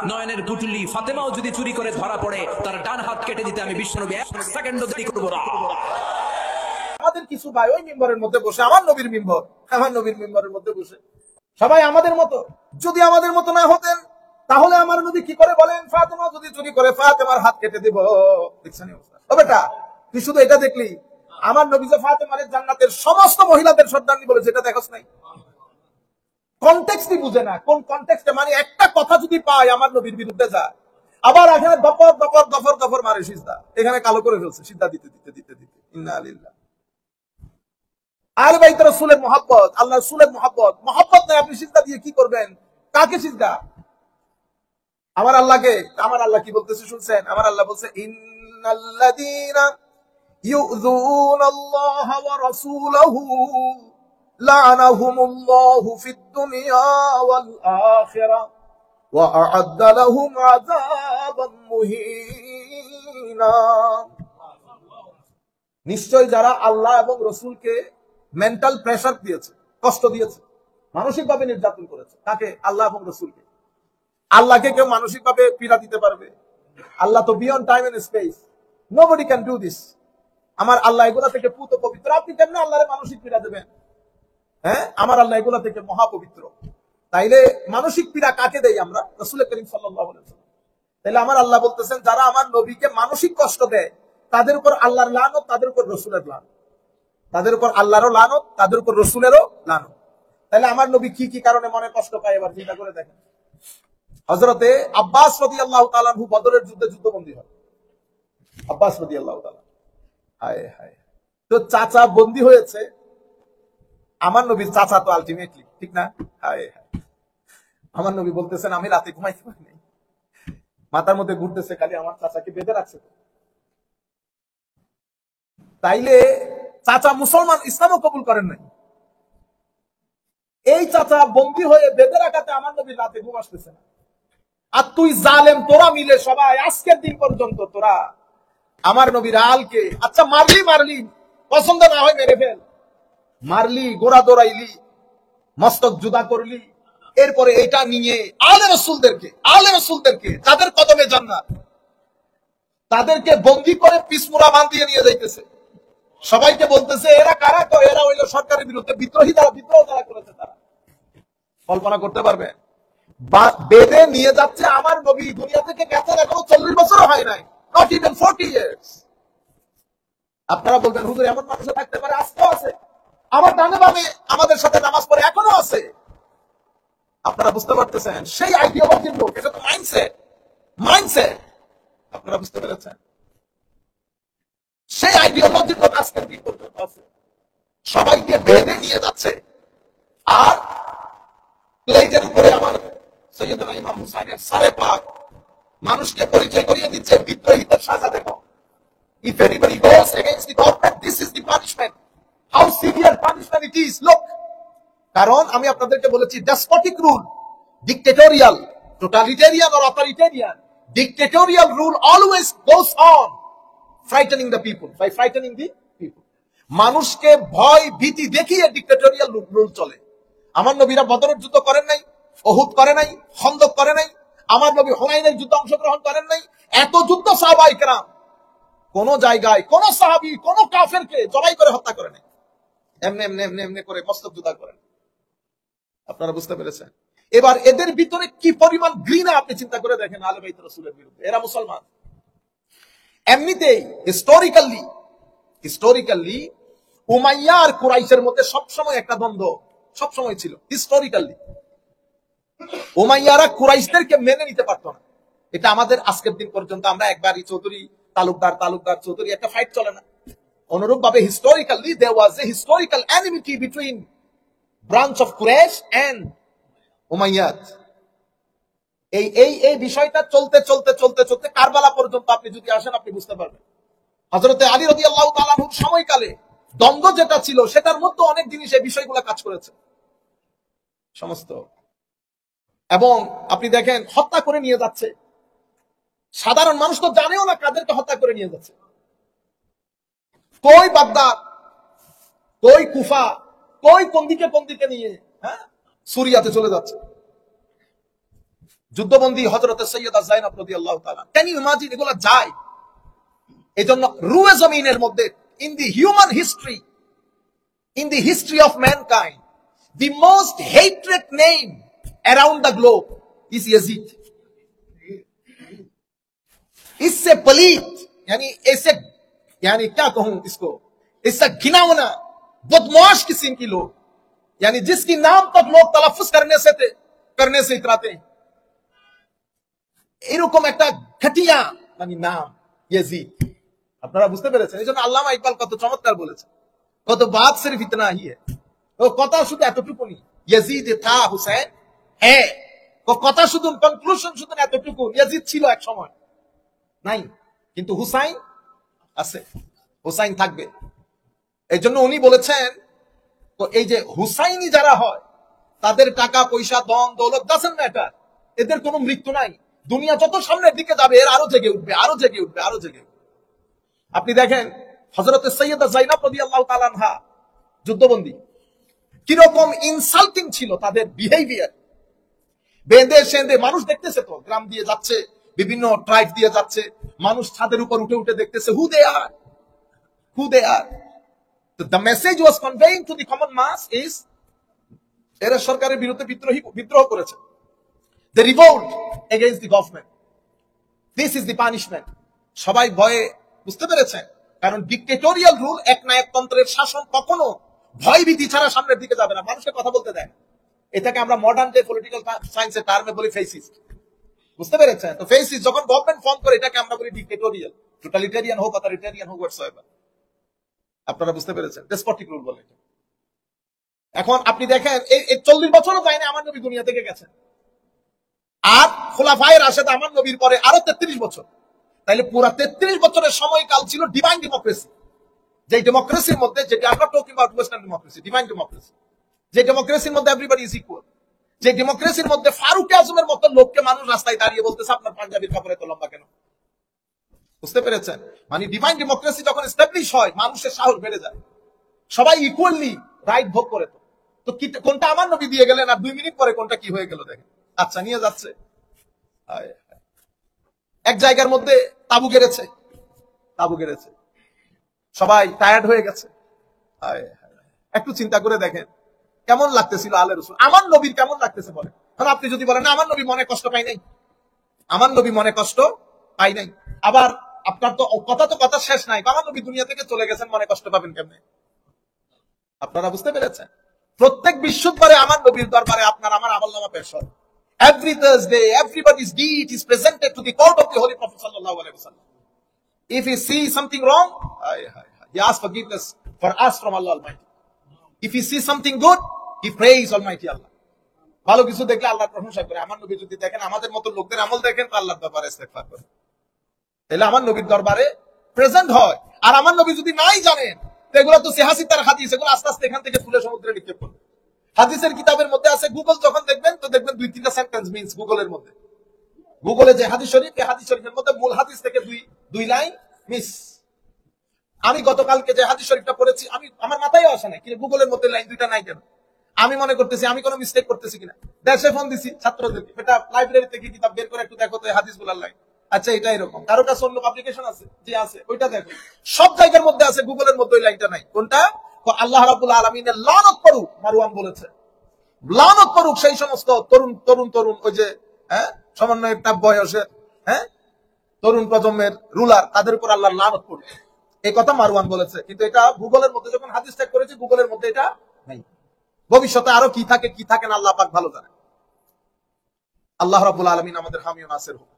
নয়নের পুতুলি ফাতেমাও যদি চুরি করে ধরা পড়ে, তার ডান হাত কেটে দিতে আমি বিশ্বনবী 1 সেকেন্ডও দেরি করব না। আমাদের কিছু ভাই ওই মিম্বরের মধ্যে বসে, আমার নবীর মিম্বরের মধ্যে বসে সবাই আমাদের মতো। যদি আমাদের মতো না হতেন তাহলে আমার নবী কি করে বলেন, ফাতেমা যদি চুরি করে ফাতেমার হাত কেটে দিব। দেখছেন অবস্থা? ও বেটা, তুই শুধু এটা দেখলি? আমার নবী যে ফাতেমার জান্নাতের সমস্ত মহিলাদের সর্দারনি বলে, যেটা দেখোস নাই? কনটেক্সটই বুঝে না, কোন কনটেক্সটে, মানে একটা কথা যদি পায় আমার নবীর বিরুদ্ধে যায়, আবার এখানে দফর দফর দফর দফর মারে সিজদা, এখানে কালো করে ফেলছে সিজদা দিতে দিতে দিতে দিতে। ইন্না লিল্লাহ। আহলে বাইত রাসূলের মহব্বত, আল্লাহর রাসূলের মহব্বত নাই, আপনি সিজদা দিয়ে কি করবেন? কাকে সিজদা? আমার আল্লাহকে। আমার আল্লাহ কি বলতেছে শুনছেন? আমার আল্লাহ বলছে, ইন্নাল্লাযীনা ইউযুনাল্লাহা ওয়া রাসূলাহু লা'নাহুমুল্লাহু ফিদ দুনিয়া ওয়াল আখিরাহ ওয়া আ'আদ্দা লাহুম আযাবান মুহিনা। নিশ্চয় যারা আল্লাহ এবং রাসূলকে মেন্টাল প্রেসার দিয়েছে, কষ্ট দিয়েছে, মানসিকভাবে নির্যাতন করেছে, তাকে আল্লাহ এবং রাসূলকে। আল্লাহকে কেউ মানসিকভাবে পীড়া দিতে পারবে? আল্লাহ তো beyond time and space, nobody can do this. আমার আল্লাহ এগুলা থেকে পুত পবিত্র, আপনি কেমনে আল্লাহরে মানসিক পীড়া দেবেন? হ্যাঁ, আমার আল্লাহ এগুলা থেকে মহাপবিত্র। তাইলে মানসিক পীড়া কাকে দেই আমরা? রাসূল করিম সাল্লাল্লাহু আলাইহি ওয়াসাল্লাম। তাইলে আমার আল্লাহ বলতেছেন, যারা আমার নবীকে মানসিক কষ্ট দেয় তাদের উপর আল্লাহর লানত, তাদের উপর রাসূলের লানত, তাদের উপর আল্লাহরও লানত, তাদের উপর রাসূলেরও লানত। তাহলে আমার নবী কি কি কারণে মনে কষ্ট পায় এবার চিন্তা করে দেখেন। হযরতে আব্বাস রাদিয়াল্লাহু তাআলা আনহু বদরের যুদ্ধে যুদ্ধবন্দী হয়। আব্বাস রাদিয়াল্লাহু তাআলা, হায় হায়, তো চাচা বন্দী হয়েছে, আমার নবীর চাচা তো আলটিমেটলি, ঠিক না? হায় হায়, আমার নবী বলতেছেন, আমি রাতে ঘুমাইতে পারি নাই, মাথার মধ্যে ঘুরতেছে খালি আমার চাচাকে বেঁধে রাখছে। তাইলে চাচা মুসলমান, ইসলামও কবুল করেন নাই, এই চাচা বন্দী হয়ে বেঁধে রাখাতে আমার নবী রাতে ঘুম আসতেছে না। আর তুই জালেম, তোরা মিলে সবাই আজকের দিন পর্যন্ত তোরা আমার নবীর আলকে, আচ্ছা মারলি, পছন্দ না হয় মেরে ফেল, মারলি, গোড়া দৌড়াইলি, মস্তক জুদা করলি, এরপরে এটা নিয়ে আলে রাসূলদেরকে যাদের কদমে জান্নাত, তাদেরকে বন্দী করে পিসমুরা বাঁধিয়ে নিয়ে যাইতেছে। সবাইকে বলতেছে, এরা কারা? তো এরা হইল সরকারের বিরুদ্ধে বিদ্রোহ যারা করেছে তারা। কল্পনা করতে পারবে? বেঁধে নিয়ে যাচ্ছে, আমার নবী দুনিয়া থেকে গেছেন এখনো 40 বছর হয় নাই, নট ইভেন 40 ইয়ার্স। আপনারা বলবেন, হুজুর এমন মানুষ থাকতে পারে? আজও আছে, আমার ডানে বামে আমাদের সাথে নামাজ পড়ে এখনো আছে। আপনারা বুঝতে পারতেছেন? সেই আইডিওলজির লোক, এটা তো মাইন্ডসেট। আপনারা বুঝতে পেরেছেন? সেই আইডিওলজির লোক আজকের দিন পর্যন্ত আছে, সবাইকে বেঁধে নিয়ে যাচ্ছে। আর প্লেটের উপরে আমার সৈয়দনা ইমাম হুসাইনের সারে পাক মানুষকে পরিচয় করিয়ে দিচ্ছে, বিদ্রোহীদের সাজা দেখো। If anybody goes against the government, this is the punishment. How severe punishment it is. Look, কারণ আমি আপনাদেরকে বলেছি, despotic rule, dictatorial, totalitarian or authoritarian, dictatorial rule always goes on frightening the people, by frightening the people. মানুষকে ভয় ভীতি দেখিয়ে dictatorial rule চলে। আমার নবীরা বদরের যুদ্ধ করেন নাই, উহুদ করে নাই, খন্দক করে নাই, আমার নবী হুনাইনের যুদ্ধে অংশগ্রহণ করেন নাই। এত যুদ্ধ সাহাবায়ে কেরাম কোন জায়গায় কোন সাহাবী কোন কাফেরকে জবাই করে হত্যা করে নাই, এমনি করে মস্তক জুদা করেন। আপনারা বুঝতে পেরেছেন? এবার এদের ভিতরে কি পরিমাণ ঘৃণা আপনি চিন্তা করে দেখেন আহলে বাইত রাসূলের বিরুদ্ধে। এরা মুসলমান। এমনিতেই হিস্টোরিক্যালি উমাইয়া আর কুরাইশের মধ্যে সবসময় একটা দ্বন্দ্ব সবসময় ছিল। হিস্টোরিক্যালি উমাইয়ারা কুরাইশদেরকে মেনে নিতে পারত না। এটা আমাদের আজকের দিন পর্যন্ত, আমরা একবারই চৌধুরী তালুকদার চৌধুরী, একটা ফাইট চলে না। অনুরূপ ভাবে historically there was a historical enmity between branch of Quraysh and Umayyad. এই বিষয়টা চলতে কারবালা পর্যন্ত আপনি যদি আসেন, আপনি বুঝতে পারবেন। হযরতে আলী রাদিয়াল্লাহু তাআলা আনহুর সময়কালে দ্বন্দ্ব যেটা ছিল, সেটার মধ্যে অনেক জিনিস এই বিষয়গুলো কাজ করেছে সমস্ত। এবং আপনি দেখেন, হত্যা করে নিয়ে যাচ্ছে, সাধারণ মানুষ তো জানেও না কাদেরকে হত্যা করে নিয়ে যাচ্ছে। কই বাগদাদ, কই কুফা, কই কোন দিকে নিয়ে, হ্যাঁ, সুরিয়াতে চলে যাচ্ছে। যুদ্ধবন্দী হযরত সৈয়দা যায়েনব রাদিয়াল্লাহু তাআলা। ক্যান ইউ ইমাজিন এগুলা যায়? এজন্য রুয়ে জমিনের মধ্যে in the human history, in the history of mankind, the most hated name around the globe is Yazid. इससे पलीत यानी क्या कहूं इसको, इससे घिनौना बदमाश किस्म की लोग, यानी जिसकी नाम तक लोग तलफ्फुज करने से इतराते हैं, এরকম একটা ঘটিয়া মানে নাম ইয়াজিদ। আপনারা বুঝতে পেরেছেন? এইজন্য আল্লামা ইকবাল কত চমৎকার বলেছেন, কত বাত সির্ফ ইতনা হি है, ও কথা শুধু এতটুকু নি, ইয়াজিদ থা হুসাইন হ্যাঁ, ও কথা শুধু কনক্লুশন শুধু এতটুকু, ইয়াজিদ ছিল এক সময় নাই, কিন্তু হুসাইন আছে, হুসাইন থাকবে। এই জন্য উনি বলেছেন, তো এই যে হুসাইনি যারা হয় তাদের টাকা পয়সা ধন দৌলত ডাজন্ট ম্যাটার, এদের কোনো মৃত্যু নাই। দুনিয়া যত সামনের দিকে যাবে এর আরো জেগে উঠবে, আরো জেগে উঠবে, আরো জেগে উঠবে। আপনি দেখেন হযরত সৈয়দা যায়েনব রাদিয়াল্লাহু তাআলা আনহা যুদ্ধবন্দী, কিরকম ইনসাল্টিং ছিল তাদের বিহেভিয়ার। বেঁধে সেঁধে মানুষ দেখতেছে, তো গ্রাম দিয়ে যাচ্ছে, বিভিন্ন ট্রাইব দিয়ে যাচ্ছে, মানুষ ছাদের উপর উঠে উঠে দেখতেছে হু দে আর, হু দে আর। The message was conveying to the common mass is এরা সরকারের বিরুদ্ধে বিদ্রোহ করেছে, they revolt against the government, this is the punishment। সবাই ভয়ে, বুঝতে পেরেছেন? কারণ ডিক্টেটোরিয়াল রুল, একনায়কতন্ত্রের শাসন কখনো ভয় ভীতি ছাড়া সামনের দিকে যাবে না, মানুষকে কথা বলতে দেয়। এটাকে আমরা মডার্ন ডে পলিটিক্যাল সায়েন্সের টার্মে বলি ফেসিস্ট। বুঝতে পেরেছেন? তো ফেসিস্ট যখন গভর্নমেন্ট ফর্ম করে এটাকে আমরা বলি ডিক্টেটোরিয়াল, টোটালিটেরিয়ান হোক অথরিটেরিয়ান হোক হোয়াটসঅেভার। আপনারা বুঝতে পেরেছেন? ডেসপটিক রুল বলে। এখন আপনি দেখেন এই 40 বছরও যায়নি আমার নবী দুনিয়া থেকে গেছেন, আর খোলাফায়ে রাশেদ আমার নবীর পরে আরো 33 বছর, তাইলে পুরা 33 বছরের সময়কাল ছিল ডিভাইন ডেমোক্রেসি। যে ডেমোক্রেসির মধ্যে, যেটা আমরা talking about western democracy, divine democracy, যে ডেমোক্রেসির মধ্যে এভরিবডি ইজ ইকুয়াল, যে ডেমোক্রেসির মধ্যে ফারুক আজমের মতো লোককে মানুষ রাস্তায় দাঁড়িয়ে বলতেছে আপনার পাঞ্জাবির কাপড় এত লম্বা কেন। বুঝতে পেরেছেন? মানে ডিভাইন ডেমোক্রেসি যখন এস্টাবলিশ হয় মানুষের সাহস বেড়ে যায়, সবাই ইকুয়ালি রাইট ভোগ করে। তো কোনটা আমার নবী দিয়ে গেলেন, আর 2 মিনিট পরে কোনটা কি হয়ে গেল দেখেন। আচ্ছা, নিয়ে যাচ্ছে এক জায়গার মধ্যে তাবু গেড়েছে, সবাই টায়ার্ড হয়ে গেছে। একটু চিন্তা করে দেখেন কেমন লাগতেছিল আলে রসুল, আমার নবীর কেমন লাগতেছে বলেন। কারণ আপনি যদি বলেন আমার নবী মনে কষ্ট পাই নাই, আমার নবী মনে কষ্ট পাই নাই, আবার আপনার তো কথা শেষ নাই, আমার নবী দুনিয়া থেকে চলে গেছেন, মনে কষ্ট পাবেন কেমনে? আপনারা বুঝতে পেরেছেন? প্রত্যেক বৃহস্পতিবারে আমার নবীর দরবারে আপনার আমার আমলনামা পেশ হয়। Every Thursday, everybody's deed is presented to the court of the Holy Prophet sallallahu alaihi wasallam. If he sees something wrong, he asks forgiveness for us from Allah Almighty. If he sees something good, he prays Almighty Allah. ভালো কিছু দেখলে আল্লাহর প্রশংসা করে। আমার নবী যদি দেখেন, আমাদের মতো লোকদের আমল দেখেন, তো আল্লাহর দরবারে ইস্তেগফার করেন। তাহলে আমার নবীর দরবারে প্রেজেন্ট হয়। আর আমার নবী যদি নাই জানেন, তো এগুলো তো সিহাসিতার হাদিস, এগুলো আস্তে আস্তে এখান থেকে তুলে সমুদ্রে নিক্ষেপ করবে। হাদিসের কিতাবের মধ্যে আছে, গুগল যখন দেখবেন তো দেখবেন 2-3টা সেন্টেন্স মিন্স গুগলের মধ্যে, গুগলে যে হাদিস শরীফ, এই হাদিস শরীফের মধ্যে মূল হাদিস থেকে দুই লাইন মিস। আমি গতকালকে যে হাদিস শরীফটা পড়েছি, আমার মাথায় আসে না কি গুগলের মধ্যে লাইন 2টা নাই কেন। আমি মনে করতেছি আমি কোনো মিস্টেক করতেছি কিনা, দেশে ফোন দিছি ছাত্রদেরকে, এটা লাইব্রেরি থেকে কিতাব বের করে একটু দেখো তো এই হাদিসগুলোর লাইন। আচ্ছা, এটা এরকম কারো কাছে অন্য পাবলিকেশন আছে, যে আছে ওইটা দেখো, সব জায়গার মধ্যে আছে, গুগলের মধ্যে ওই লাইনটা নাই। কোনটা? আল্লাহ রাব্বুল আলামিনের লানত পড়ুক, মারওয়ান বলেছে, লানত পড়ুক সেই সমস্ত তরুণ ওই যে সামান্য একটা বয়সের তরুণ প্রজন্মের রুলার, তাদের উপর আল্লাহর লানত পড়ুক, এই কথা মারওয়ান বলেছে। কিন্তু এটা গুগলের মধ্যে যখন হাদিস চেক করেছি, গুগলের মধ্যে এটা নাই। ভবিষ্যতে আরো কি থাকে না আল্লাহ পাক ভালো জানেন। আল্লাহ রাব্বুল আলামিন আমাদের হামি ও নাসির হোক।